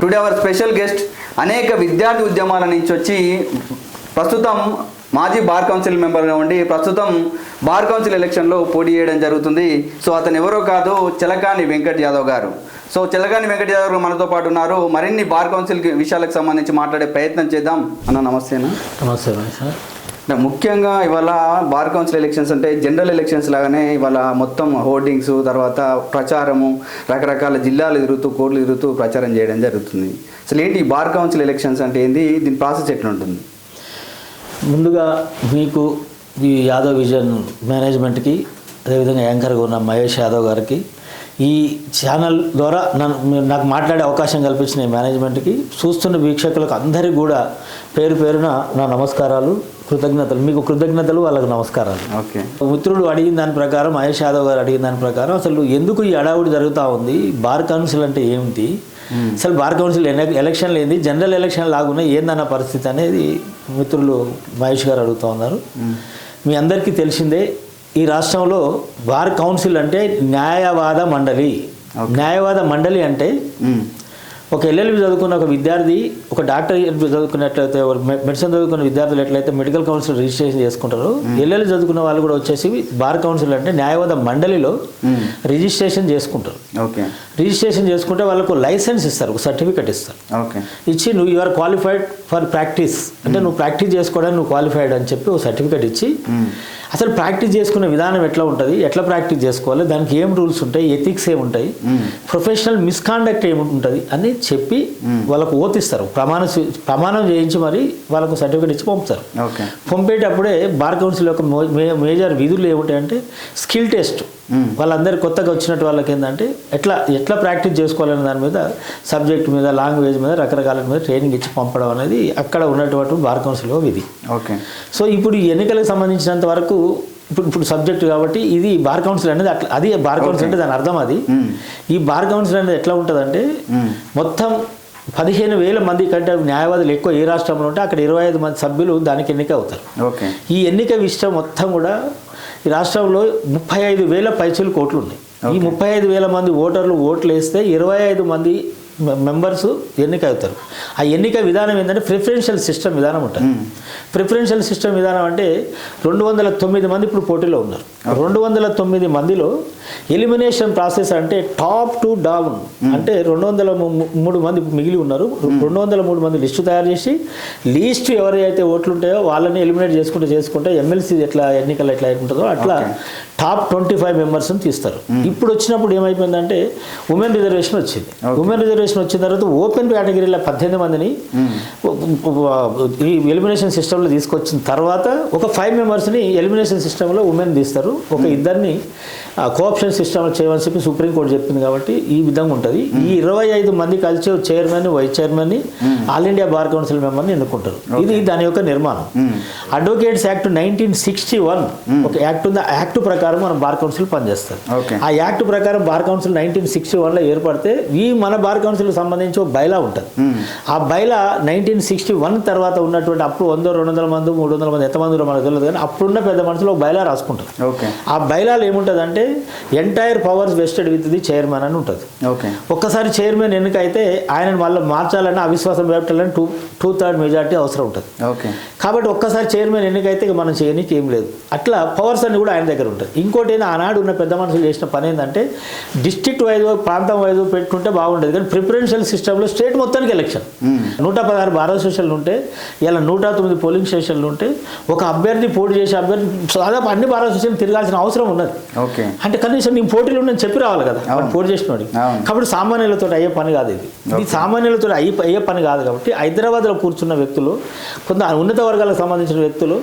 Today our special guest అనేక విద్యార్థి ఉద్యమాల నుంచి వచ్చి ప్రస్తుతం మాజీ బార్ కౌన్సిల్ మెంబర్గా ఉండి ప్రస్తుతం బార్ కౌన్సిల్ ఎలక్షన్లో పోటీ చేయడం జరుగుతుంది. సో అతను ఎవరో కాదు, చిలకాని వెంకట్ యాదవ్ గారు. సో చిలకాని వెంకట్ యాదవ్ గారు మనతో పాటు ఉన్నారు. మరిన్ని బార్ కౌన్సిల్ విషయాలకు సంబంధించి మాట్లాడే ప్రయత్నం చేద్దాం. అన్న నమస్తేనా. నమస్తే సార్. ముఖ్యంగా ఇవాళ బార్ కౌన్సిల్ ఎలక్షన్స్ అంటే జనరల్ ఎలక్షన్స్ లాగానే ఇవాళ మొత్తం హోర్డింగ్స్, తర్వాత ప్రచారము, రకరకాల జిల్లాలు తిరుగుతూ కోర్టులు తిరుగుతూ ప్రచారం చేయడం జరుగుతుంది. అసలు ఏంటి బార్ కౌన్సిల్ ఎలక్షన్స్ అంటే ఏంది, దీని ప్రాసెస్ ఎట్లా ఉంటుంది? ముందుగా మీకు ఈ యాదవ్ విజన్ మేనేజ్మెంట్కి, అదేవిధంగా యాంకర్గా ఉన్న మహేష్ యాదవ్ గారికి, ఈ ఛానల్ ద్వారా నాకు మాట్లాడే అవకాశం కల్పించిన ఈ మేనేజ్మెంట్కి, చూస్తున్న వీక్షకులకు అందరికీ కూడా పేరు పేరున నా నమస్కారాలు, కృతజ్ఞతలు. మీకు కృతజ్ఞతలు, వాళ్ళకు నమస్కారాలు. ఓకే. మిత్రుడు అడిగిన దాని ప్రకారం, మహేష్ యాదవ్ గారు అడిగిన దాని ప్రకారం అసలు ఎందుకు ఈ అడావుడి జరుగుతూ ఉంది, బార్ కౌన్సిల్ అంటే ఏమిటి, అసలు బార్ కౌన్సిల్ ఎలక్షన్లు ఏంది, జనరల్ ఎలక్షన్ లాగున్నా ఏందన్న పరిస్థితి అనేది మిత్రులు మహేష్ గారు అడుగుతూ ఉన్నారు. మీ అందరికీ తెలిసిందే, ఈ రాష్ట్రంలో బార్ కౌన్సిల్ అంటే న్యాయవాద మండలి. న్యాయవాద మండలి అంటే ఒక ఎల్ఎల్బి చదువుకున్న ఒక విద్యార్థి, ఒక డాక్టర్ చదువుకున్నట్లయితే, మెడిసిన్ చదువుకున్న విద్యార్థులు ఎట్లయితే మెడికల్ కౌన్సిల్ రిజిస్ట్రేషన్ చేసుకుంటారో, ఎల్ఎల్బి చదువుకున్న వాళ్ళు కూడా వచ్చేసి బార్ కౌన్సిల్ అంటే న్యాయవాద మండలిలో రిజిస్ట్రేషన్ చేసుకుంటారు. ఓకే. రిజిస్ట్రేషన్ చేసుకుంటే వాళ్ళకు లైసెన్స్ ఇస్తారు, ఒక సర్టిఫికెట్ ఇస్తారు. ఓకే. ఇచ్చి నువ్వు యూఆర్ క్వాలిఫైడ్ ఫర్ ప్రాక్టీస్, అంటే నువ్వు ప్రాక్టీస్ చేసుకోవడానికి నువ్వు క్వాలిఫైడ్ అని చెప్పి ఒక సర్టిఫికెట్ ఇచ్చి, అసలు ప్రాక్టీస్ చేసుకునే విధానం ఎట్లా ఉంటుంది, ఎట్లా ప్రాక్టీస్ చేసుకోవాలి, దానికి ఏం రూల్స్ ఉంటాయి, ఎథిక్స్ ఏముంటాయి, ప్రొఫెషనల్ మిస్కాండక్ట్ ఏముంటుంది అని చెప్పి వాళ్ళకు ఓతిస్తారు. ప్రమాణం చేయించి మరి వాళ్ళకు సర్టిఫికేట్ ఇచ్చి పంపుతారు. పంపేటప్పుడే బార్ కౌన్సిల్ యొక్క మేజర్ విధులు ఏమిటాయంటే స్కిల్ టెస్ట్. వాళ్ళందరూ కొత్తగా వచ్చినట్టు వాళ్ళకి ఏంటంటే ఎట్లా ప్రాక్టీస్ చేసుకోవాలనే దాని మీద, సబ్జెక్ట్ మీద, లాంగ్వేజ్ మీద, రకరకాల మీద ట్రైనింగ్ ఇచ్చి పంపడం అనేది అక్కడ ఉన్నటువంటి బార్ కౌన్సిల్లో విధి. ఓకే. సో ఇప్పుడు ఈ ఎన్నికలకు సంబంధించినంత వరకు ఇప్పుడు సబ్జెక్టు కాబట్టి ఇది బార్ కౌన్సిల్ అనేది అది బార్ కౌన్సిల్ అంటే దాని అర్థం అది. ఈ బార్ కౌన్సిల్ అనేది ఎట్లా ఉంటుందంటే మొత్తం 15,000 మంది కంటే న్యాయవాదులు ఎక్కువ ఏ రాష్ట్రంలో ఉంటే అక్కడ 25 మంది సభ్యులు దానికి ఎన్నిక అవుతారు. ఓకే. ఈ ఎన్నిక విషయం మొత్తం కూడా ఈ రాష్ట్రంలో 35,000 పైచీలు కోట్లు ఉన్నాయి. ఈ 35,000 మంది ఓటర్లు ఓట్లు వేస్తే 25 మంది మెంబర్స్ ఎన్నిక అవుతారు. ఆ ఎన్నిక విధానం ఏంటంటే ప్రిఫరెన్షియల్ సిస్టమ్ విధానం ఉంటుంది. ప్రిఫరెన్షియల్ సిస్టమ్ విధానం అంటే 209 మంది ఇప్పుడు పోటీలో ఉన్నారు. 209 మందిలో ఎలిమినేషన్ ప్రాసెస్ అంటే టాప్ టు డౌన్ అంటే 203 మంది మిగిలి ఉన్నారు. 203 మంది లిస్టు తయారు చేసి లీస్ట్ ఎవరైతే ఓట్లు ఉంటాయో వాళ్ళని ఎలిమినేట్ చేసుకుంటే ఎమ్మెల్సీ ఎట్లా ఎన్నికలు ఎట్లా ఉంటుందో అట్లా టాప్ 25 మెంబర్స్ని తీస్తారు. ఇప్పుడు వచ్చినప్పుడు ఏమైపోయిందంటే ఉమెన్ రిజర్వేషన్ వచ్చింది. ఉమెన్ రిజర్వేషన్ వచ్చిన తర్వాత ఓపెన్ కేటగిరీలో 18 మందిని ఈ ఎలిమినేషన్ సిస్టంలో తీసుకొచ్చిన తర్వాత ఒక 5 మెంబర్స్ని ఎలిమినేషన్ సిస్టంలో ఉమెన్ తీస్తారు. ఒక 2 కోఆప్షన్ సిస్టంలో చేయమని చెప్పి సుప్రీంకోర్టు చెప్పింది. కాబట్టి ఈ విధంగా ఉంటుంది. ఈ 25 మంది కలిసి చైర్మన్, వైస్ చైర్మన్ని, ఆల్ ఇండియా బార్ కౌన్సిల్ మెంబర్ని ఎన్నుకుంటారు. ఇది దాని యొక్క నిర్మాణం. అడ్వకేట్స్ యాక్ట్ 1961 ఒక యాక్ట్ ఉంది. ఆ యాక్ట్ ప్రకారం మనం బార్ కౌన్సిల్ పనిచేస్తుంది. ఆ యాక్ట్ ప్రకారం బార్ కౌన్సిల్ 1961లో ఏర్పడితే ఈ మన బార్ కౌన్సిల్కి సంబంధించి ఒక బైలా ఉంటుంది. ఆ బైలా 1961 తర్వాత ఉన్నటువంటి అప్పుడు 100-200 మంది 300 మంది ఎంతమందిలో మనకు తెలియదు, కానీ అప్పుడున్న పెద్ద మనుషులు ఒక బైలా రాసుకుంటారు. ఆ బైలాలో ఏముంటుందంటే entire powers vested with the chairman అని ఉంటుంది. ఒక్కసారి చైర్మన్ ఎన్నిక అయితే ఆయనను మళ్ళీ మార్చాలన్నా అవిశ్వాసం పెట్టాలని 2/3 మెజార్టీ అవసరం ఉంటుంది. కాబట్టి ఒక్కసారి చైర్మన్ ఎన్నికైతే మనం చేయడానికి ఏం లేదు. అట్లా పవర్స్ అన్ని కూడా ఆయన దగ్గర ఉంటుంది. ఇంకోటి ఆనాడు ఉన్న పెద్ద మనుషులు చేసిన పని ఏంటంటే డిస్ట్రిక్ట్ వైజ్, ప్రాంతం వైజ్ పెట్టుకుంటే బాగుండేది. కానీ ప్రిఫరెన్షియల్ సిస్టంలో స్టేట్ మొత్తానికి ఎలక్షన్ 116 బార్ అసోసియేషన్లు ఉంటే, ఇలా 109 పోలింగ్ స్టేషన్లు ఉంటే ఒక అభ్యర్థి పోటీ చేసే అభ్యర్థి దాదాపు అన్ని బార్ అసోసియేషన్ తిరగాల్సిన అవసరం ఉన్నది. అంటే కనీసం నేను పోటీలు ఉండని చెప్పి రావాలి కదా పోటీ చేసినోడి. కాబట్టి సామాన్యులతో అయ్యే పని కాదు ఇది. ఇది సామాన్యులతో అయ్యే పని కాదు. కాబట్టి హైదరాబాద్లో కూర్చున్న వ్యక్తులు, కొంత ఉన్నత వర్గాలకు సంబంధించిన వ్యక్తులు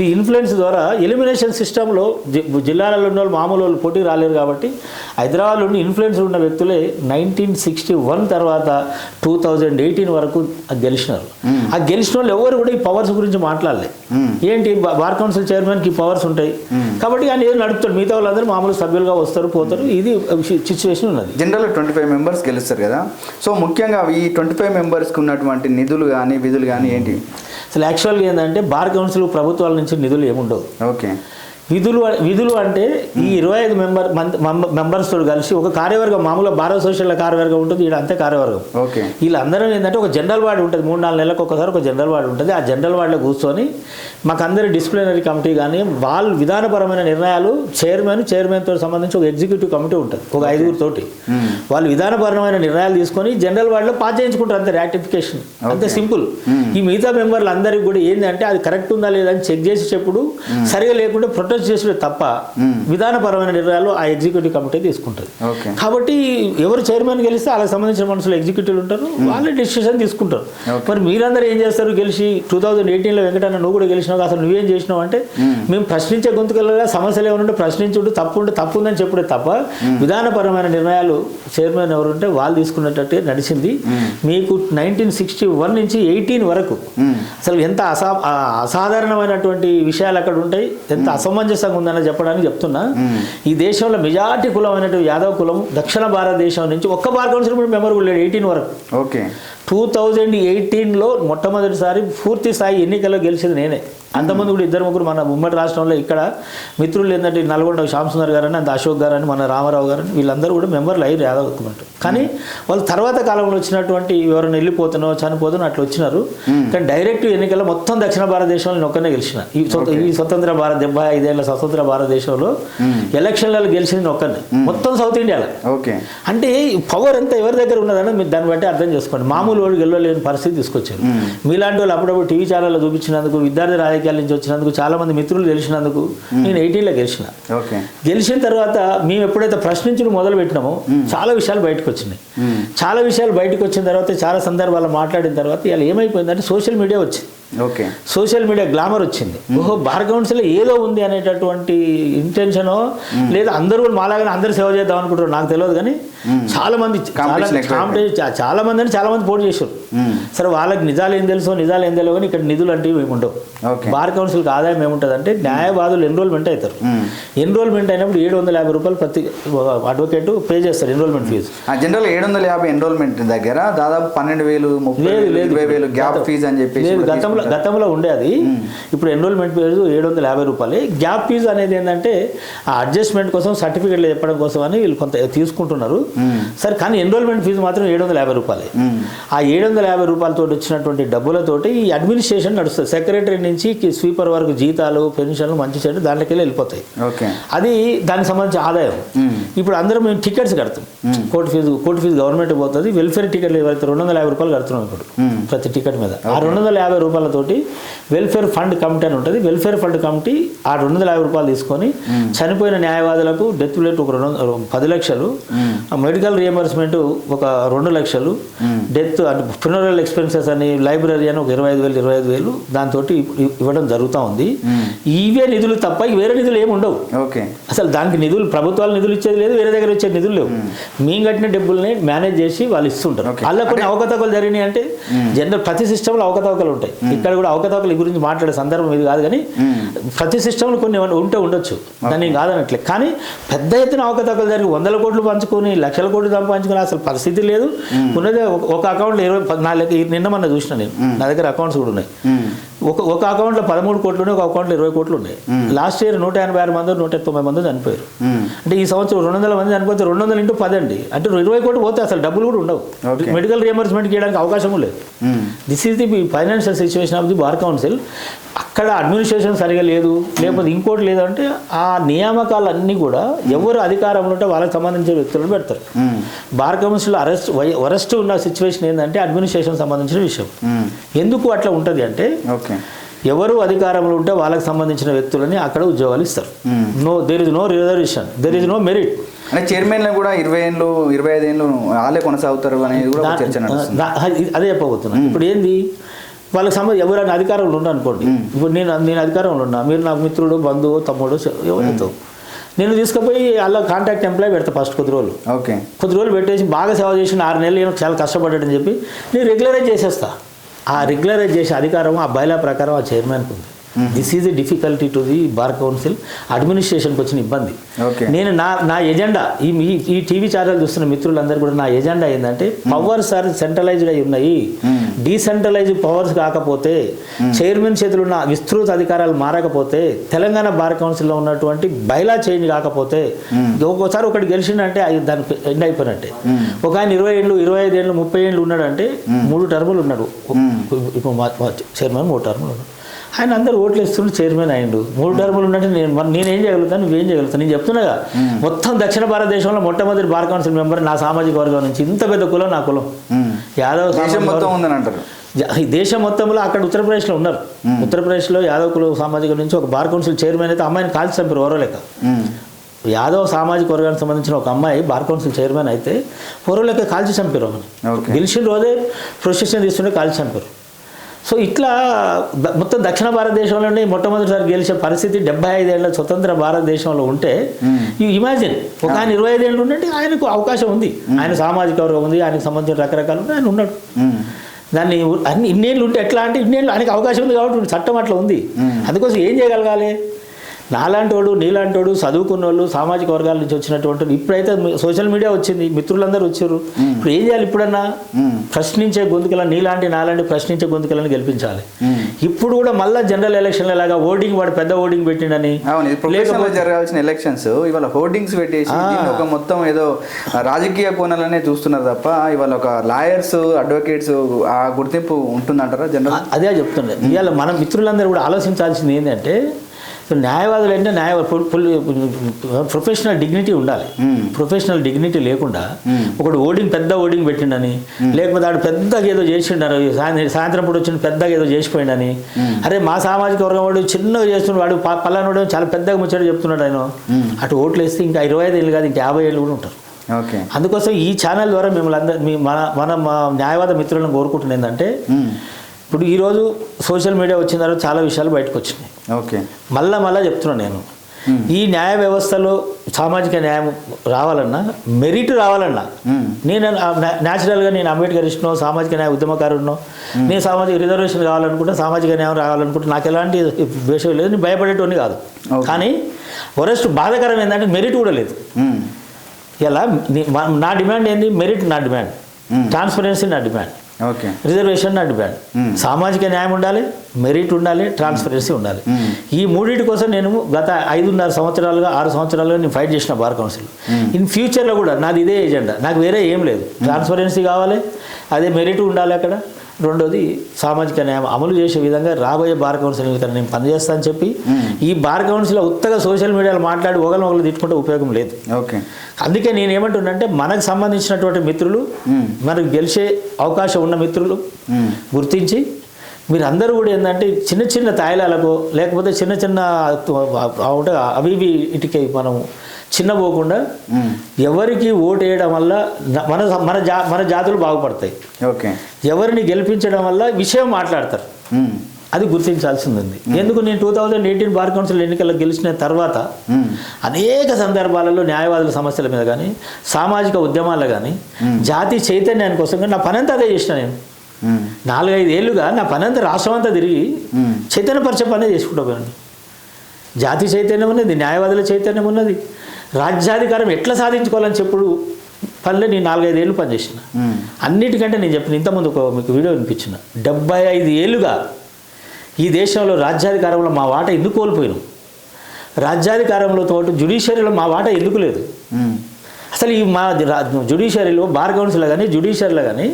ఈ ఇన్ఫ్లుయెన్స్ ద్వారా ఎలిమినేషన్ సిస్టంలో జిల్లాలలో ఉన్న వాళ్ళు మామూలు వాళ్ళు పోటీకి రాలేరు. కాబట్టి హైదరాబాద్లో ఉన్న ఇన్ఫ్లుయెన్స్ ఉన్న వ్యక్తులే 1961 తర్వాత 2018 వరకు గెలిచినారు. ఆ గెలిచిన వాళ్ళు ఎవరు కూడా ఈ పవర్స్ గురించి మాట్లాడలేదు. ఏంటి బార్ కౌన్సిల్ చైర్మన్కి ఈ పవర్స్ ఉంటాయి కాబట్టి ఆయన ఏదో నడుపుతాడు, మిగతా వాళ్ళందరూ మామూలు సభ్యులుగా వస్తారు పోతారు. ఇది సిచ్యువేషన్ ఉన్నది. జనరల్ 25 మెంబర్స్ గెలుస్తారు కదా. సో ముఖ్యంగా ఈ 25 మెంబర్స్కి ఉన్నటువంటి నిధులు కానీ విధులు కానీ ఏంటి? అసలు యాక్చువల్గా ఏంటంటే బార్ కౌన్సిల్ ప్రభుత్వాల నుంచి నిధులు ఏముండవు. ఓకే. విధులు అంటే ఈ 25 మెంబర్స్ తోటి కలిసి ఒక కార్యవర్గం, మామూలుగా భారత సోషల్ కార్యవర్గం ఉంటుంది, ఇక్కడ అంతే కార్యవర్గం. ఓకే. వీళ్ళందరూ ఏంటంటే ఒక జనరల్ వార్డు ఉంటుంది, 3-4 నెలలకు ఒకసారి ఒక జనరల్ వార్డు ఉంటుంది. ఆ జనరల్ వార్డులో కూర్చొని మాకందరి డిసిప్లినరీ కమిటీ కానీ వాళ్ళు విధానపరమైన నిర్ణయాలు చైర్మన్ తోటి సంబంధించి ఒక ఎగ్జిక్యూటివ్ కమిటీ ఉంటుంది, ఒక 5 తోటి. వాళ్ళు విధానపరమైన నిర్ణయాలు తీసుకొని జనరల్ వార్డులో పాస్ చేయించుకుంటారు, అంతే, రాటిఫికేషన్, అంతే సింపుల్. ఈ మిగతా మెంబర్లు అందరికీ కూడా ఏంటంటే అది కరెక్ట్ ఉందా లేదా అని చెక్ చేసి చెప్పుడు, సరిగా లేకుంటే ప్రొటెస్ట్ చేసే తప్ప విధానపరమైన నిర్ణయాలు ఆ ఎగ్జిక్యూటివ్ కమిటీ తీసుకుంటుంది. కాబట్టి ఎవరు చైర్మన్ గెలిస్తే వాళ్ళకి సంబంధించిన మనుషులు ఎగ్జిక్యూటివ్లు ఉంటారు, వాళ్ళే డిసిషన్ తీసుకుంటారు. మరి మీరందరూ ఏం చేస్తారు, గెలిచి 2018లో వెంకటన్న నువ్వు కూడా గెలిచినావు, అసలు నువ్వేం చేసినావు అంటే మేము ప్రశ్నించే గొంతుకలుగా సమస్యలు ఏమన్నా ప్రశ్నించుంటూ తప్పు ఉందని చెప్పుడే తప్ప విధానపరమైన నిర్ణయాలు చైర్మన్ ఎవరుంటే వాళ్ళు తీసుకున్నట్టు నడిచింది. మీకు 1961 నుంచి 18 వరకు అసలు ఎంత అసాధారణమైనటువంటి విషయాలు అక్కడ ఉంటాయి, ఎంత అసమంజసంగా ఉందని చెప్పడానికి చెప్తున్నా. ఈ దేశంలో మెజార్టీ కులం అయినటువంటి యాదవ్ కులం దక్షిణ భారతదేశం నుంచి ఒక్క బార్ కౌన్సిల్ కూడా మెంబర్ కూడా లేడు 18 వరకు. ఓకే. 2018లో మొట్టమొదటిసారి పూర్తి స్థాయి ఎన్నికల్లో గెలిచింది నేనే. అంతమంది కూడా 2-3 మన ఉమ్మడి రాష్ట్రంలో ఇక్కడ మిత్రులు ఏంటంటే నల్గొండ శ్యామసుందర్ గారని, అంత అశోక్ గారని, మన రామారావు గారని, వీళ్ళందరూ కూడా మెంబర్లు అయ్యారు యాదవ్ కుటుంబం. కానీ వాళ్ళు తర్వాత కాలంలో వచ్చినటువంటి ఎవరైనా వెళ్ళిపోతున్నో చనిపోతున్నో అట్లా వచ్చినారు. కానీ డైరెక్ట్ ఎన్నికల్లో మొత్తం దక్షిణ భారతదేశంలో ఒక్కనే గెలిచిన. ఈ స్వతంత్ర భారత 75 ఏళ్ల స్వతంత్ర భారతదేశంలో ఎలక్షన్లలో గెలిచింది ఒక్కనే మొత్తం సౌత్ ఇండియాలో. ఓకే. అంటే పవర్ ఎంత ఎవరి దగ్గర ఉన్నదని మీరు దాన్ని బట్టి అర్థం చేసుకోండి. మామూలు వాళ్ళు గెలవలేని పరిస్థితి తీసుకొచ్చారు. మీలాంటి వాళ్ళు అప్పుడప్పుడు టీవీ ఛానల్లో చూపించినందుకు, విద్యార్థి రాజకీయాల నుంచి వచ్చినందుకు, చాలా మంది మిత్రులు గెలిచినందుకు నేను 18లో గెలిచిన. గెలిచిన తర్వాత మేము ఎప్పుడైతే ప్రశ్నించడం మొదలు పెట్టినామో చాలా విషయాలు బయటకు వచ్చినాయి. చాలా విషయాలు బయటకు వచ్చిన తర్వాత, చాలా సందర్భాలు మాట్లాడిన తర్వాత ఇలా ఏమైపోయిందంటే సోషల్ మీడియా వచ్చింది. ఓకే. సోషల్ మీడియా గ్లామర్ వచ్చింది. ఓహో, బార్ కౌన్సిల్ ఏదో ఉంది అనేటటువంటి ఇంటెన్షనో లేదా అందరూ కూడా మాలాగానే అందరూ సేవ చేద్దాం అనుకుంటారు, నాకు తెలియదు. కానీ చాలా మంది చాలా మంది పోటీ చేశారు. సరే, వాళ్ళకి నిజాలు ఏం తెలియవు, కానీ ఇక్కడ నిధులు అంటే ఏమి ఉండవు. బార్ కౌన్సిల్కి ఆదాయం ఏముంటుంది అంటే న్యాయవాదులు ఎన్రోల్మెంట్ అవుతారు. ఎన్రోల్మెంట్ అయినప్పుడు 750 రూపాయలు ప్రతి అడ్వకేట్ పే చేస్తారు ఎన్రోల్మెంట్ ఫీజు. జనరల్ 750 ఎన్రోల్మెంట్ దగ్గర దాదాపు 12,000 20,000 గ్యాప్ ఫీజు అని చెప్పి గతంలో ఉండేది. ఇప్పుడు ఎన్రోల్మెంట్ ఫీజు 750 రూపాయలు. గ్యాప్ ఫీజు అనేది ఏంటంటే ఆ అడ్జస్ట్మెంట్ కోసం, సర్టిఫికెట్లు చెప్పడం కోసం అని వీళ్ళు కొంత తీసుకుంటున్నారు. సరే, కానీ ఎన్రోల్మెంట్ ఫీజు మాత్రం 750 రూపాయలు. ఆ 750 రూపాయలతో వచ్చినటువంటి డబ్బులతోటి ఈ అడ్మినిస్ట్రేషన్ నడుస్తుంది. సెక్రటరీ నుంచి స్వీపర్ వరకు జీతాలు, పెన్షన్లు, మంచి చెడు దాంట్లోకి వెళ్ళిపోతాయి. అది దానికి సంబంధించి ఆదాయం. ఇప్పుడు అందరం మేము టికెట్స్ కడతాం. కోర్టు ఫీజు గవర్నమెంట్ పోతుంది. వెల్ఫేర్ టికెట్లు ఎవరైతే 250 రూపాయలు కడుతున్నాం ఇప్పుడు ప్రతి టికెట్ మీద. ఆ 250 రూపాయలతోటి వెల్ఫేర్ ఫండ్ కమిటీ అని ఉంటుంది. వెల్ఫేర్ ఫండ్ కమిటీ ఆ 250 రూపాయలు తీసుకొని చనిపోయిన న్యాయవాదులకు డెత్ రిలేట్ ఒక 10 లక్షలు, మెడికల్ రియంబర్స్మెంట్ ఒక 2 లక్షలు, డెత్ అంటే ఫ్యూనరల్ ఎక్స్పెన్సెస్ అని, లైబ్రరీ అని ఒక 25,000 దాంతో ఇవ్వడం జరుగుతూ ఉంది. ఇవే నిధులు తప్ప వేరే నిధులు ఏమి ఉండవు. ఓకే. అసలు దానికి నిధులు ప్రభుత్వాలు నిధులు ఇచ్చేది లేదు, వేరే దగ్గర వచ్చే నిధులు లేవు. మేము కట్టిన డబ్బుల్ని మేనేజ్ చేసి వాళ్ళు ఇస్తుంటారు. అలా కొన్ని అవకతవకలు జరిగినాయి అంటే జనరల్ ప్రతి సిస్టంలో అవకతవకలు ఉంటాయి. ఇక్కడ కూడా అవకతవకల గురించి మాట్లాడే సందర్భం ఇది కాదు. కానీ ప్రతి సిస్టంలో కొన్ని ఉండొచ్చు, దాన్ని కాదనట్లే. కానీ పెద్ద ఎత్తున అవకతవకలు జరిగి 100 కోట్లు పంచుకొని 1,00,000 కోట్లు సంపాదించుకుని అసలు పరిస్థితి లేదు. ఉన్నదే ఒక అకౌంట్లో 24 నిన్న మొన్న చూసిన నేను, నా దగ్గర అకౌంట్స్ కూడా ఉన్నాయి. ఒక అకౌంట్లో 13 కోట్లు ఉన్నాయి, ఒక అకౌంట్లో 20 కోట్లు ఉన్నాయి. లాస్ట్ ఇయర్ 186 మంది 190 మంది చనిపోయారు. అంటే ఈ సంవత్సరం 200 మంది చనిపోతే 200 × 10 అండి, అంటే 20 కోట్లు పోతే అసలు డబ్బులు కూడా ఉండవు. మెడికల్ రియంబర్స్మెంట్ చేయడానికి అవకాశం లేదు. This is the financial situation of the bar council. అక్కడ అడ్మినిస్ట్రేషన్ సరిగా లేదు, లేకపోతే ఇంకోటి లేదంటే ఆ నియామకాలన్నీ కూడా ఎవరు అధికారంలో ఉంటే వాళ్ళకి సంబంధించిన వ్యక్తులను పెడతారు. బార్ కౌన్సిల్ వరస్ట్ ఉన్న సిచ్యువేషన్ ఏంటంటే అడ్మినిస్ట్రేషన్ సంబంధించిన విషయం. ఎందుకు అట్లా ఉంటుంది అంటే ఎవరు అధికారంలో ఉంటే వాళ్ళకి సంబంధించిన వ్యక్తులని అక్కడ ఉద్యోగాలు ఇస్తారు. There is no reservation, there is no merit. అంటే చైర్మన్లు కూడా 20 ఏళ్ళు 25 ఏళ్ళు వాళ్ళే కొనసాగుతారు అనేది కూడా చర్చ నడుస్తుంది. అదే చెప్పబోతున్నాను. ఇప్పుడు ఏంది, వాళ్ళకి సంబంధించి ఎవరైనా అధికారంలో ఉన్నా అనుకోండి. ఇప్పుడు నేను అధికారంలో ఉన్నా, మీరు నాకు మిత్రుడు, బంధువు, తమ్ముడు ఎవరైతే నేను తీసుకుపోయి అలా కాంటాక్ట్ ఎంప్లాయ్ పెడతా ఫస్ట్ కొద్ది రోజులు. ఓకే. కొద్ది రోజులు పెట్టేసి బాగా సేవ చేసిన 6 నెలలు నేను చాలా కష్టపడ్డాడని చెప్పి నేను రెగ్యులరైజ్ చేసేస్తా. ఆ రెగ్యులరైజ్ చేసే అధికారం ఆ బైలా ప్రకారం ఆ చైర్మన్కి ఉంది. This is a difficulty to the bar council అడ్మినిస్ట్రేషన్కి వచ్చిన ఇబ్బంది. ఓకే. నేను నా ఎజెండా ఈ టీవీ ఛానల్ చూస్తున్న మిత్రులందరూ కూడా నా ఎజెండా ఏంటంటే పవర్స్ ఆర్ సెంట్రలైజ్డ్ అయి ఉన్నాయి, డీసెంట్రలైజ్డ్ పవర్స్ కాకపోతే, చైర్మన్ చేతులు ఉన్న విస్తృత అధికారాలు మారకపోతే, తెలంగాణ బార్ కౌన్సిల్లో ఉన్నటువంటి బైలా చేంజ్ కాకపోతే, ఒక్కోసారి ఒకటి గెలిచిందంటే దానికి ఎండ్ అయిపోయినట్టే. ఒక ఆయన 20 ఏళ్ళు 25 ఏళ్ళు 30 ఏళ్ళు ఉన్నాడంటే 3 టర్ములు ఉన్నాడు. ఇప్పుడు చైర్మన్ 3 టర్ములు ఉన్నాడు. ఆయన అందరూ ఓట్లు వేస్తుంటే చైర్మన్ అయ్యిండు. 3 టర్ములు ఉన్నట్టు నేనేం చేయగలుగుతాను, నువ్వేం చేయగలుగుతాను? నేను చెప్తున్నాగా, మొత్తం దక్షిణ భారతదేశంలో మొట్టమొదటి బార్ కౌన్సిల్ మెంబర్ నా సామాజిక వర్గం నుంచి. ఇంత పెద్ద కులం నా కులం. యాదవ్ దేశం మొత్తంలో అక్కడ ఉత్తరప్రదేశ్లో ఉన్నారు. ఉత్తరప్రదేశ్లో యాదవ్ కుల సామాజిక నుంచి ఒక బార్ కౌన్సిల్ చైర్మన్ అయితే అమ్మాయిని కాల్చి చంపారు ఓరలేక. యాదవ్ సామాజిక వర్గానికి సంబంధించిన ఒక అమ్మాయి బార్ కౌన్సిల్ చైర్మన్ అయితే ఓరలేక కాల్చి చంపారు. అమ్మని గెలిచిన రోజే ప్రొసెషన్ తీసుకుంటే కాల్చి చంపారు. సో ఇట్లా మొత్తం దక్షిణ భారతదేశంలోనే మొట్టమొదటిసారి గెలిచే పరిస్థితి 75 ఏళ్ల స్వతంత్ర భారతదేశంలో ఉంటే, ఈ ఇమాజిన్ ఒక ఆయన 25 ఏళ్ళు ఉంటే ఆయనకు అవకాశం ఉంది. ఆయన సామాజిక వర్గం ఉంది, ఆయనకు సంబంధించిన రకరకాలు ఆయన ఉన్నాడు. దాన్ని ఇన్నేళ్ళు ఉంటే ఎట్లా అంటే, ఇన్నేళ్ళు ఆయనకు అవకాశం ఉంది కాబట్టి చట్టం అట్లా ఉంది. అందుకోసం ఏం చేయగలగాలి? నాలాంటోడు నీలాంటోడు చదువుకున్న వాళ్ళు సామాజిక వర్గాల నుంచి వచ్చినటువంటి, ఇప్పుడైతే సోషల్ మీడియా వచ్చింది, మిత్రులందరూ వచ్చారు. ఇప్పుడు ఏం చేయాలి? ఇప్పుడన్నా ప్రశ్నించే గొంతుకలను, నాలాంటి ప్రశ్నించే గొంతుకలను గెలిపించాలి. ఇప్పుడు కూడా మళ్ళీ జనరల్ ఎలక్షన్ల లాగా ఓటింగ్ వాడు పెద్ద ఓటింగ్ పెట్టిండని జరగాల్సిన ఎలక్షన్స్ ఇవాళ హోర్డింగ్స్ పెట్టేసి ఒక మొత్తం ఏదో రాజకీయ కోణాలనే చూస్తున్నారు తప్ప ఇవాళ ఒక లాయర్స్ అడ్వకేట్స్ ఆ గుర్తింపు ఉంటుందంటారా జనరల్? అదే చెప్తుండే. ఇవాళ మన మిత్రులందరూ కూడా ఆలోచించాల్సింది ఏంటంటే, న్యాయవాదులు అంటే ప్రొఫెషనల్ డిగ్నిటీ ఉండాలి. ప్రొఫెషనల్ డిగ్నిటీ లేకుండా ఒకడు పెద్ద ఓడింగ్ పెట్టిండని, లేకపోతే వాడు పెద్దగా ఏదో చేసిండని, సాయంత్రం పూట వచ్చిన పెద్దగా ఏదో చేసిపోయిండని, అరే మా సామాజిక వర్గం వాడు చిన్నగా చేస్తున్నాడు, వాడు పలానాడు చాలా పెద్దగా ముచ్చట చెప్తున్నాడు ఆయన, అటు ఓట్లు వేస్తే ఇంకా 25 ఏళ్ళు కాదు ఇంకా 50 ఏళ్ళు కూడా ఉంటారు. అందుకోసం ఈ ఛానల్ ద్వారా మిమ్మల్ని అందరూ మన న్యాయవాద మిత్రులను కోరుకుంటున్నది ఏంటంటే, ఇప్పుడు ఈరోజు సోషల్ మీడియా వచ్చిన తర్వాత చాలా విషయాలు బయటకు వచ్చినాయి. మళ్ళా చెప్తున్నాను నేను, ఈ న్యాయ వ్యవస్థలో సామాజిక న్యాయం రావాలన్నా, మెరిట్ రావాలన్నా, నేను న్యాచురల్గా నేను అంబేద్కరిస్ట్నో సామాజిక న్యాయ ఉద్యమకారుడినో, నేను సామాజిక రిజర్వేషన్ కావాలనుకుంటే, సామాజిక న్యాయం రావాలనుకుంటే నాకు ఎలాంటి విషయం లేదు, నేను భయపడేటోని కాదు. కానీ వరస్ట్ బాధాకరం ఏంటంటే మెరిట్ కూడా లేదు. ఇలా నా డిమాండ్ ఏంది? మెరిట్ నా డిమాండ్, ట్రాన్స్పరెన్సీ నా డిమాండ్, రిజర్వేషన్ నా డిమాండ్. సామాజిక న్యాయం ఉండాలి, మెరిట్ ఉండాలి, ట్రాన్స్పరెన్సీ ఉండాలి. ఈ మూడింటి కోసం నేను గత 5.5 సంవత్సరాలుగా 6 సంవత్సరాలుగా నేను ఫైట్ చేసిన బార్ కౌన్సిల్. ఇన్ ఫ్యూచర్లో కూడా నాది ఇదే ఎజెండా, నాకు వేరే ఏం లేదు. ట్రాన్స్పరెన్సీ కావాలి, అదే మెరిట్ ఉండాలి అక్కడ. రెండోది సామాజిక న్యాయం అమలు చేసే విధంగా రాబోయే బార్ కౌన్సిల్ నేను పనిచేస్తా అని చెప్పి, ఈ బార్ కౌన్సిల్లో ఉత్తగా సోషల్ మీడియాలో మాట్లాడి ఒకరినొకరు తిట్టుకుంటే ఉపయోగం లేదు. అందుకే నేను ఏమంటున్నానంటే, మనకు సంబంధించినటువంటి మిత్రులు, మనకు గెలిచే అవకాశం ఉన్న మిత్రులు గుర్తించి మీరు అందరూ కూడా ఏంటంటే చిన్న చిన్న తాయిలాలకు, లేకపోతే చిన్న చిన్న అవి ఇటుకే మనం చిన్నపోకుండా ఎవరికి ఓటు వేయడం వల్ల మన జాతులు బాగుపడతాయి. ఎవరిని గెలిపించడం వల్ల విషయం మాట్లాడతారు, అది గుర్తించాల్సింది. ఎందుకు నేను 2018 బార్ కౌన్సిల్ ఎన్నికల్లో గెలిచిన తర్వాత అనేక సందర్భాలలో న్యాయవాదుల సమస్యల మీద కానీ, సామాజిక ఉద్యమాల్లో కానీ, జాతి చైతన్యాని కోసం కానీ నా పనంతా అదే చేసిన. నేను 4-5 ఏళ్ళుగా నా పనంతా రాష్ట్రం అంతా తిరిగి చైతన్యపరిచే పనే చేసుకుంటూ పోయాను. జాతి చైతన్యం ఉన్నది, న్యాయవాదుల చైతన్యం ఉన్నది, రాజ్యాధికారం ఎట్లా సాధించుకోవాలని చెప్పుడు పనులే నేను 4-5 ఏళ్ళు పనిచేసిన. అన్నిటికంటే నేను చెప్పిన ఇంతకుముందు మీకు వీడియో వినిపించిన, 75 ఏళ్ళుగా ఈ దేశంలో రాజ్యాధికారంలో మా వాటా ఎందుకు కోల్పోయినాం, రాజ్యాధికారంలో తోటి జ్యుడిషియరీలో మా వాటా ఎందుకు లేదు, అసలు ఈ మా జ్యుడిషియరీలో బార్ కౌన్సిల్లో కానీ జ్యుడిషియరీలో కానీ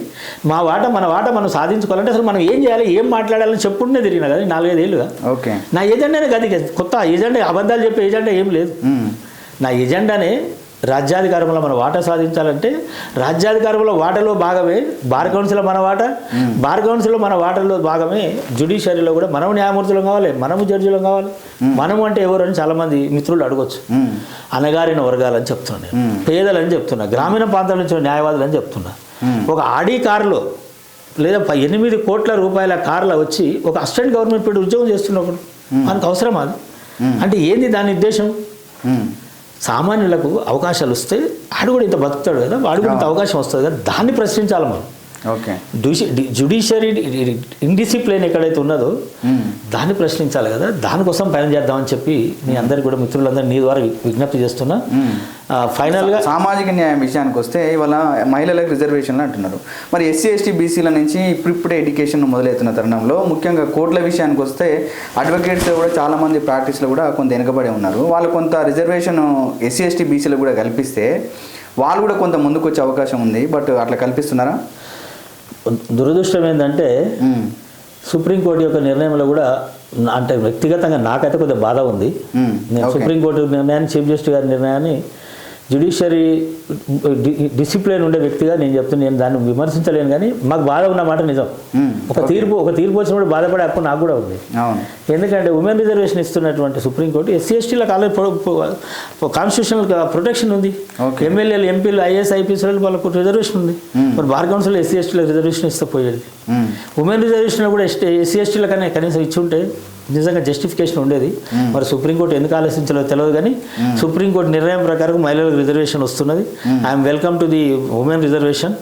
మన వాటా మనం సాధించుకోవాలంటే అసలు మనం ఏం చేయాలి, ఏం మాట్లాడాలని చెప్పుకుంటే తిరిగినా కదా 4-5 ఏళ్ళుగా. నా ఎజెండానే కదా, కొత్త ఎజెండా, అబద్ధాలు చెప్పే ఎజెండా ఏం లేదు. నా ఎజెండానే రాజ్యాధికారంలో మన వాటా సాధించాలంటే, రాజ్యాధికారంలో వాటాలో భాగమే బార్ కౌన్సిల్లో మన వాటా, బార్ కౌన్సిల్లో మన వాటాలో భాగమే జ్యుడిషియరీలో కూడా మనము న్యాయమూర్తులం కావాలి, మనము జడ్జిలం కావాలి. మనము అంటే ఎవరు అని చాలామంది మిత్రులు అడగొచ్చు. అనగారిన వర్గాలని చెప్తున్నా, పేదలని చెప్తున్నా, గ్రామీణ ప్రాంతాల నుంచి న్యాయవాదులు అని చెప్తున్నా. ఒక ఆడి కారులో లేదా 8 కోట్ల రూపాయల కార్లో వచ్చి ఒక అసిస్టెంట్ గవర్నమెంట్ పెట్టి ఉద్యోగం చేస్తున్నప్పుడు మనకు అవసరమా? అంటే ఏంది దాని ఉద్దేశం? సామాన్యులకు అవకాశాలు వస్తే ఆడు కూడా ఇంత బతుకుతాడు కదా, వాడు కూడా ఇంత అవకాశం వస్తుంది కదా, దాన్ని ప్రశ్నించాలి మనం. ఓకే. జ్యుడిషియరీ ఇండిసిప్లిన్ ఎక్కడైతే ఉన్నదో దాన్ని ప్రశ్నించాలి కదా, దానికోసం పని చేద్దామని చెప్పి మీ అందరికి కూడా మిత్రులందరూ నీ ద్వారా విజ్ఞప్తి చేస్తున్నా. ఫైనల్గా సామాజిక న్యాయం విషయానికి వస్తే ఇవాళ మహిళలకు రిజర్వేషన్లు అంటున్నారు. మరి ఎస్సీ ఎస్టీ బీసీల నుంచి ఇప్పుడిప్పుడే ఎడ్యుకేషన్ మొదలవుతున్న తరుణంలో ముఖ్యంగా కోర్టుల విషయానికి వస్తే అడ్వకేట్స్ కూడా చాలామంది ప్రాక్టీస్లో కూడా కొంత వెనుకబడి ఉన్నారు. వాళ్ళు కొంత రిజర్వేషన్ ఎస్సీ ఎస్టీ బీసీలకు కూడా కల్పిస్తే వాళ్ళు కూడా కొంత ముందుకు వచ్చే అవకాశం ఉంది. బట్ అట్లా కల్పిస్తున్నారా? దురదృష్టం ఏంటంటే సుప్రీంకోర్టు యొక్క నిర్ణయంలో కూడా అంటే వ్యక్తిగతంగా నాకైతే కొద్దిగా బాధ ఉంది. నేను సుప్రీంకోర్టు నిర్ణయాన్ని, చీఫ్ జస్టిస్ గారి నిర్ణయాన్ని జ్యుడిషియరీ డిసిప్లిన్ ఉండే వ్యక్తిగా నేను చెప్తున్నాను. నేను దాన్ని విమర్శించలేను, కానీ మాకు బాధ ఉన్న మాట నిజం. ఒక తీర్పు వచ్చినప్పుడు బాధపడే హక్కు నాకు కూడా ఉంది. ఎందుకంటే ఉమెన్ రిజర్వేషన్ ఇస్తున్నటువంటి సుప్రీంకోర్టు ఎస్సీ ఎస్టీలకు ఆల్రెడీ కాన్స్టిట్యూషనల్ ప్రొటెక్షన్ ఉంది. ఎమ్మెల్యేలు, ఎంపీలు, ఐఏఎస్, ఐపీఎస్ వాళ్ళకు రిజర్వేషన్ ఉంది. మరి బార్ కౌన్సిల్ ఎస్సీ ఎస్టీలకు రిజర్వేషన్ ఇస్తే పోయేది. ఉమెన్ రిజర్వేషన్ కూడా ఎస్సీ ఎస్టీలకనే కనీసం ఇచ్చి ఉంటే నిజంగా జస్టిఫికేషన్ ఉండేది. మరి సుప్రీంకోర్టు ఎందుకు ఆలోచించలేదో తెలియదు, కానీ సుప్రీంకోర్టు నిర్ణయం ప్రకారం మహిళలకు రిజర్వేషన్ వస్తున్నది. I'm welcome to the women reservation.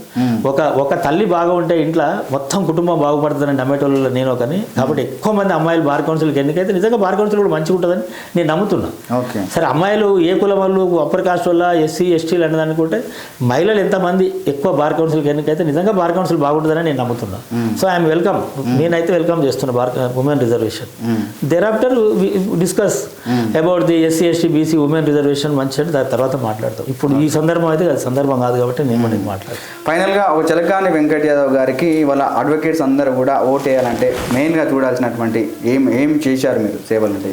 ఒక తల్లి బాగా ఉంటే ఇంట్లో మొత్తం కుటుంబం బాగుపడుతుందని నమ్మేటోళ్ళు నేను ఒకని. కాబట్టి ఎక్కువ మంది అమ్మాయిలు బార్ కౌన్సిల్కి ఎన్నికైతే నిజంగా బార్ కౌన్సిల్ కూడా మంచిగా ఉంటుందని నేను నమ్ముతున్నా. సరే, అమ్మాయిలు ఏ కులం వాళ్ళు, అప్పర్ కాస్ట్ వల్ల, ఎస్సీ ఎస్టీలు అనేది అనుకుంటే మహిళలు ఎంతమంది ఎక్కువ బార్ కౌన్సిల్కి ఎన్నికైతే నిజంగా బార్ కౌన్సిల్ బాగుంటుందని నేను నమ్ముతున్నా. సో ఐఎమ్ వెల్కమ్, నేనైతే వెల్కమ్ చేస్తున్నా women reservation. Thereafter we discuss about the SC ST BC women reservation మంచి దాని తర్వాత మాట్లాడతాం. ఇప్పుడు ఈ సందర్భం అయితే అది సందర్భం కాదు కాబట్టి నేను మాట్లాడతాను. ఫైనల్గా ఒక చిలకాని వెంకట్ యాదవ్ గారికి వాళ్ళ అడ్వకేట్స్ అందరూ కూడా ఓట్ వేయాలంటే మెయిన్గా చూడాల్సినటువంటి ఏం చేశారు మీరు సేవలు? అంటే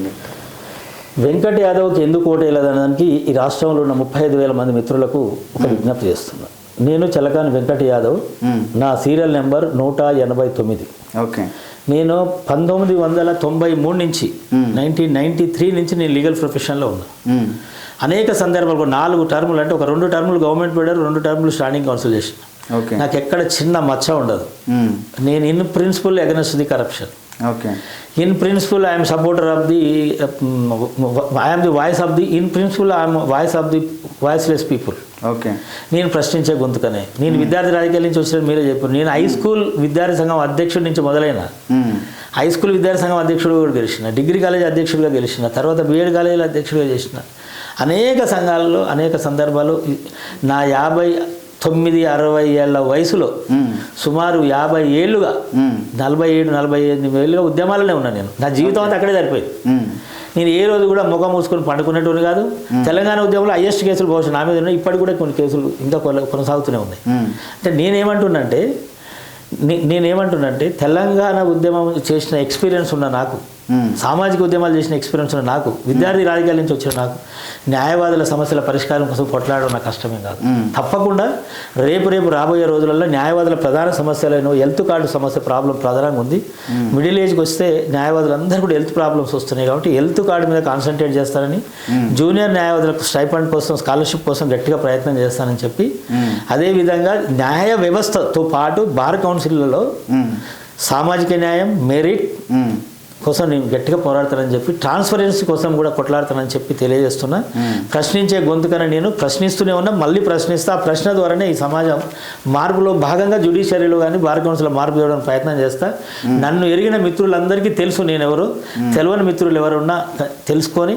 వెంకట్ యాదవ్కి ఎందుకు ఓటు వేయలేదనడానికి ఈ రాష్ట్రంలో ఉన్న 35,000 మంది మిత్రులకు ఒక విజ్ఞప్తి చేస్తున్నా. నేను చిలకాని వెంకట్ యాదవ్, నా సీరియల్ నెంబర్ 189. ఓకే. నేను 1993 నుంచి 1993 నుంచి నేను లీగల్ ప్రొఫెషన్లో ఉన్నా. అనేక సందర్భాలు 4 టర్ములు, అంటే ఒక 2 టర్ములు గవర్నమెంట్ పీరియడ్, 2 టర్ములు స్టాండింగ్ కౌన్సిల్ చేసిన. నాకు ఎక్కడ చిన్న మచ్చ ఉండదు. నేను in principle against the corruption. In principle I'm supporter of the I'm the voice of the in principle I'm voice of the voiceless people. నేను ప్రశ్నించే గొంతుకనే. నేను విద్యార్థి రాజకీయాల నుంచి వచ్చిన మీరే చెప్పారు. నేను హై స్కూల్ విద్యార్థి సంఘం అధ్యక్షుడి నుంచి మొదలైన హై స్కూల్ విద్యార్థి సంఘం అధ్యక్షుడు కూడా గెలిచిన, డిగ్రీ కాలేజ్ అధ్యక్షుడిగా గెలిచిన, తర్వాత బీఎడ్ కాలేజీలో అధ్యక్షుడిగా చేసిన. అనేక సంఘాలలో అనేక సందర్భాలు నా 59-60 ఏళ్ల వయసులో సుమారు 50 ఏళ్ళుగా 47-48 ఏళ్ళుగా ఉద్యమాలనే ఉన్నాను. నేను నా జీవితం అంతా అక్కడే సరిపోయింది. నేను ఏ రోజు కూడా ముఖం మూసుకొని పండుకునేటోని కాదు. తెలంగాణ ఉద్యమంలో హైయెస్ట్ కేసులు బహుశా నా మీద ఉన్నాయి. ఇప్పటికి కూడా కొన్ని కేసులు ఇంకా కొనసాగుతూనే ఉన్నాయి. అంటే నేనేమంటున్నంటే తెలంగాణ ఉద్యమం చేసిన ఎక్స్పీరియన్స్ ఉన్న నాకు, సామాజిక ఉద్యమాలు చేసిన ఎక్స్పీరియన్స్ ఉన్న నాకు, విద్యార్థి రాజకీయాల నుంచి వచ్చిన నాకు న్యాయవాదుల సమస్యల పరిష్కారం కోసం కొట్లాడడం నాకు కష్టమే కాదు. తప్పకుండా రేపు రాబోయే రోజులలో న్యాయవాదుల ప్రధాన సమస్యలను హెల్త్ కార్డు సమస్య ప్రాబ్లం ప్రధానంగా ఉంది. మిడిల్ ఏజ్కి వస్తే న్యాయవాదులందరూ కూడా హెల్త్ ప్రాబ్లమ్స్ వస్తున్నాయి. కాబట్టి హెల్త్ కార్డు మీద కాన్సన్ట్రేట్ చేస్తానని, జూనియర్ న్యాయవాదులకు స్టైఫండ్ కోసం, స్కాలర్షిప్ కోసం గట్టిగా ప్రయత్నం చేస్తానని చెప్పి, అదేవిధంగా న్యాయ వ్యవస్థతో పాటు బార్ కౌన్సిల్లో సామాజిక న్యాయం, మెరిట్ కోసం నేను గట్టిగా పోరాడతానని చెప్పి, ట్రాన్స్పరెన్సీ కోసం కూడా కొట్లాడతానని చెప్పి తెలియజేస్తున్నా. ప్రశ్నించే గొంతుకనే నేను ప్రశ్నిస్తూనే ఉన్నా, మళ్ళీ ప్రశ్నిస్తా. ఆ ప్రశ్న ద్వారానే ఈ సమాజం మార్పులో భాగంగా జ్యుడిషియరీలో కానీ బార్ కౌన్సిల్లో మార్పు చేయడానికి ప్రయత్నం చేస్తా. నన్ను ఎరిగిన మిత్రులందరికీ తెలుసు నేను ఎవరు, తెలియని మిత్రులు ఎవరున్నా తెలుసుకొని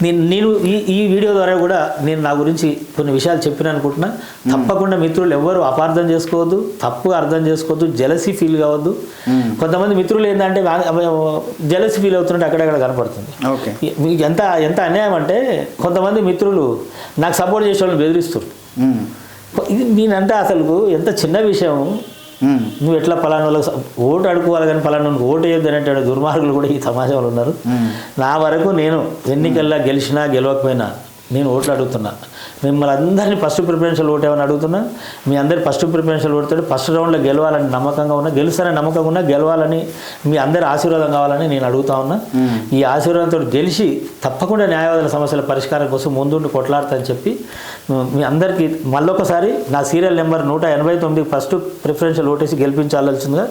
నేను ఈ వీడియో ద్వారా కూడా నేను నా గురించి కొన్ని విషయాలు చెప్పిన అనుకుంటున్నా. తప్పకుండా మిత్రులు ఎవరు అపార్థం చేసుకోవద్దు, తప్పుగా అర్థం చేసుకోవద్దు, జెలసీ ఫీల్ కావద్దు. కొంతమంది మిత్రులు ఏంటంటే జెలసీ ఫీల్ అవుతున్నట్టు అక్కడక్కడ కనపడుతుంది. మీకు ఎంత అన్యాయం అంటే కొంతమంది మిత్రులు నాకు సపోర్ట్ చేసే వాళ్ళని బెదిరిస్తారు. ఇది నేనంటే అసలు ఎంత చిన్న విషయం. నువ్వు ఎట్లా పలానా వాళ్ళకి ఓటు అడుకోవాలి కానీ పలానా ఓటు వేయొద్దు అనేటువంటి దుర్మార్గులు కూడా ఈ సమాజంలో ఉన్నారు. నా వరకు నేను ఎన్నికల్లో గెలిచినా గెలవకపోయినా నేను ఓట్లు అడుగుతున్నా. మిమ్మల్ని అందరినీ ఫస్ట్ ప్రిఫరెన్షియల్ ఓటు ఏమని అడుగుతున్నా. మీ అందరి ఫస్ట్ ప్రిఫరెన్షియల్ ఓటుతో ఫస్ట్ రౌండ్లో గెలవాలని నమ్మకంగా ఉన్నా, గెలుస్తారని నమ్మకంగా ఉన్నా, గెలవాలని మీ అందరి ఆశీర్వాదం కావాలని నేను అడుగుతా ఉన్నా. ఈ ఆశీర్వాదంతో గెలిచి తప్పకుండా న్యాయవాదుల సమస్యల పరిష్కారం కోసం ముందుండి కొట్లాడతానని చెప్పి మీ అందరికీ మళ్ళొకసారి నా సీరియల్ నెంబర్ 189 ఫస్ట్ ప్రిఫరెన్షియల్ ఓటేసి గెలిపించాల్సిందిగా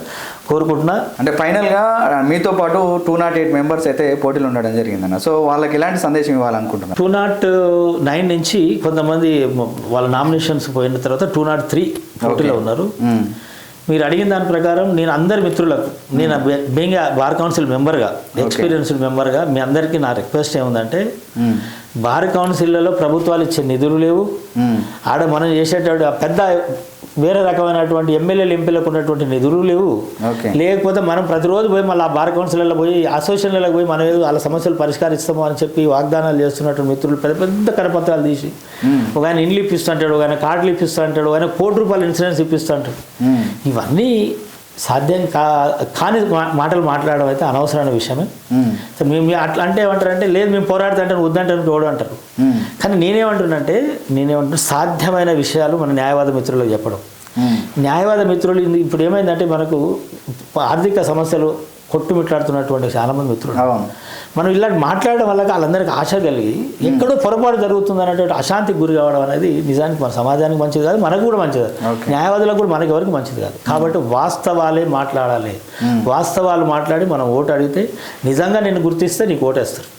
కోరుకుంటున్నా. అంటే ఫైనల్గా మీతో పాటు 208 మెంబర్స్ అయితే పోటీలు ఉండడం జరిగిందన్న. సో వాళ్ళకి ఎలాంటి సందేశం ఇవ్వాలనుకుంటున్నారు? 209 నుంచి కొంతమంది వాళ్ళ నామినేషన్స్ పోయిన తర్వాత 203 పోటీలో ఉన్నారు. మీరు అడిగిన దాని ప్రకారం నేను అందరి మిత్రులకు నేను బీయింగ్ బార్ కౌన్సిల్ మెంబర్గా ఎక్స్పీరియన్స్డ్ మెంబర్గా మీ అందరికీ నా రిక్వెస్ట్ ఏముందంటే బార్ కౌన్సిల్లో ప్రభుత్వాలు ఇచ్చే నిధులు లేవు. ఆడ మనం చేసేటటువంటి పెద్ద వేరే రకమైనటువంటి ఎమ్మెల్యేలు ఎంపీలకు ఉన్నటువంటి నిధులు లేవు. లేకపోతే మనం ప్రతిరోజు పోయి మళ్ళీ ఆ బార్ కౌన్సిల్లో పోయి అసోసియేషన్లలో పోయి మనం ఏదో వాళ్ళ సమస్యలు పరిష్కరిస్తాము అని చెప్పి వాగ్దానాలు చేస్తున్నటువంటి మిత్రులు పెద్ద పెద్ద కరపత్రాలు తీసి ఒక ఆయన ఇండ్లు ఇప్పిస్తుంటాడు, ఒక ఆయన కార్డులు ఇప్పిస్తుంటాడు, ఒక ఆయన ₹1,00,00,000 ఇన్సూరెన్స్ ఇప్పిస్తుంటాడు. ఇవన్నీ సాధ్యం కాని మాటలు మాట్లాడడం అయితే అనవసరమైన విషయమే. మేము అట్లా అంటే ఏమంటారంటే లేదు మేము పోరాడుతా అంటే వద్దంటే ఎవడు అంటారు. కానీ నేనేమంటున్నా సాధ్యమైన విషయాలు మన న్యాయవాద మిత్రులకు చెప్పడం. న్యాయవాద మిత్రులు ఇప్పుడు ఏమైందంటే మనకు ఆర్థిక సమస్యలు కొట్టుమిట్లాడుతున్నటువంటి చాలామంది మిత్రులు మనం ఇలాంటి మాట్లాడడం వల్ల వాళ్ళందరికీ ఆశ కలిగి ఎక్కడో పొరపాటు జరుగుతుంది అనేటువంటి అశాంతికి గురి కావడం అనేది నిజానికి మన సమాజానికి మంచిది కాదు, మనకు కూడా మంచిది కాదు, న్యాయవాదులకు కూడా మనకి ఎవరికి మంచిది కాదు. కాబట్టి వాస్తవాలే మాట్లాడాలి. వాస్తవాలు మాట్లాడి మనం ఓటు అడిగితే నిజంగా నేను గుర్తిస్తే నీకు ఓటేస్తారు.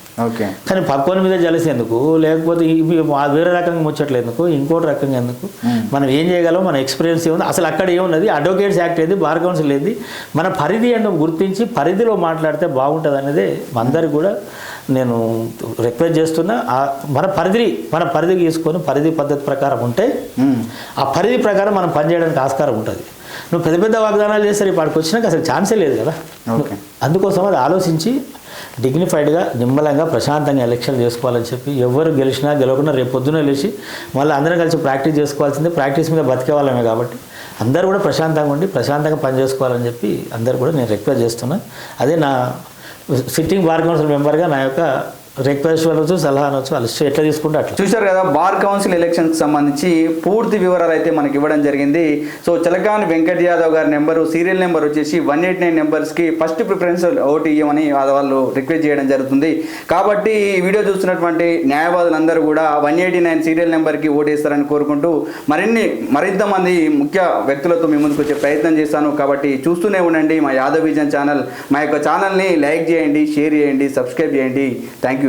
కానీ పక్కోని మీద జలసి ఎందుకు, లేకపోతే వేరే రకంగా ముచ్చట్లేదు ఎందుకు, ఇంకోటి రకంగా ఎందుకు, మనం ఏం చేయగలం, మన ఎక్స్పీరియన్స్ ఏముంది, అసలు అక్కడ ఏమున్నది, అడ్వకేట్స్ యాక్ట్ ఏది, బార్ కౌన్సిల్ ఏది, మన పరిధి ఏంటో గుర్తించి పరిధిలో మాట్లాడితే బాగుంటుంది అనేది అందరికి కూడా నేను రిక్వెస్ట్ చేస్తున్నా. మన పరిధి తీసుకొని పరిధి పద్ధతి ప్రకారం ఉంటే ఆ పరిధి ప్రకారం మనం పనిచేయడానికి ఆస్కారం ఉంటుంది. నువ్వు పెద్ద పెద్ద వాగ్దానాలు చేస్తే ఇప్పటికి వచ్చినాక అసలు ఛాన్సే లేదు కదా. అందుకోసం అది ఆలోచించి డిగ్నిఫైడ్గా నిమ్మలంగా ప్రశాంతంగా ఎలక్షన్ చేసుకోవాలని చెప్పి ఎవరు గెలిచినా గెలవకుండా రేపు పొద్దున లేచి మళ్ళీ అందరం కలిసి ప్రాక్టీస్ చేసుకోవాల్సిందే. ప్రాక్టీస్ మీద బతికే వాళ్ళమే కాబట్టి అందరూ కూడా ప్రశాంతంగా ఉండి ప్రశాంతంగా పనిచేసుకోవాలని చెప్పి అందరూ కూడా నేను రిక్వెస్ట్ చేస్తున్నా. అదే నా సిట్టింగ్ బార్ కౌన్సిల్ మెంబర్గా నా యొక్క రిక్వెస్ట్ అనొచ్చు, సలహా అనొచ్చు, వాళ్ళు ఎట్లా తీసుకుంటే అట్లా. చూశారు కదా, బార్ కౌన్సిల్ ఎలక్షన్కి సంబంధించి పూర్తి వివరాలు అయితే మనకి ఇవ్వడం జరిగింది. సో చలకాని వెంకట్ యాదవ్ గారి నెంబరు, సీరియల్ నెంబర్ వచ్చేసి 189 నెంబర్స్కి ఫస్ట్ ప్రిఫరెన్స్ ఓటు ఇవ్వమని వాళ్ళు రిక్వెస్ట్ చేయడం జరుగుతుంది. కాబట్టి ఈ వీడియో చూస్తున్నటువంటి న్యాయవాదులందరూ కూడా 189 సీరియల్ నెంబర్కి ఓటేస్తారని కోరుకుంటూ మరింత మంది ముఖ్య వ్యక్తులతో మీ ముందుకు వచ్చే ప్రయత్నం చేస్తాను. కాబట్టి చూస్తూనే ఉండండి మా యాదవ్ విజన్ ఛానల్. మా యొక్క ఛానల్ని లైక్ చేయండి, షేర్ చేయండి, సబ్స్క్రైబ్ చేయండి. Thank you.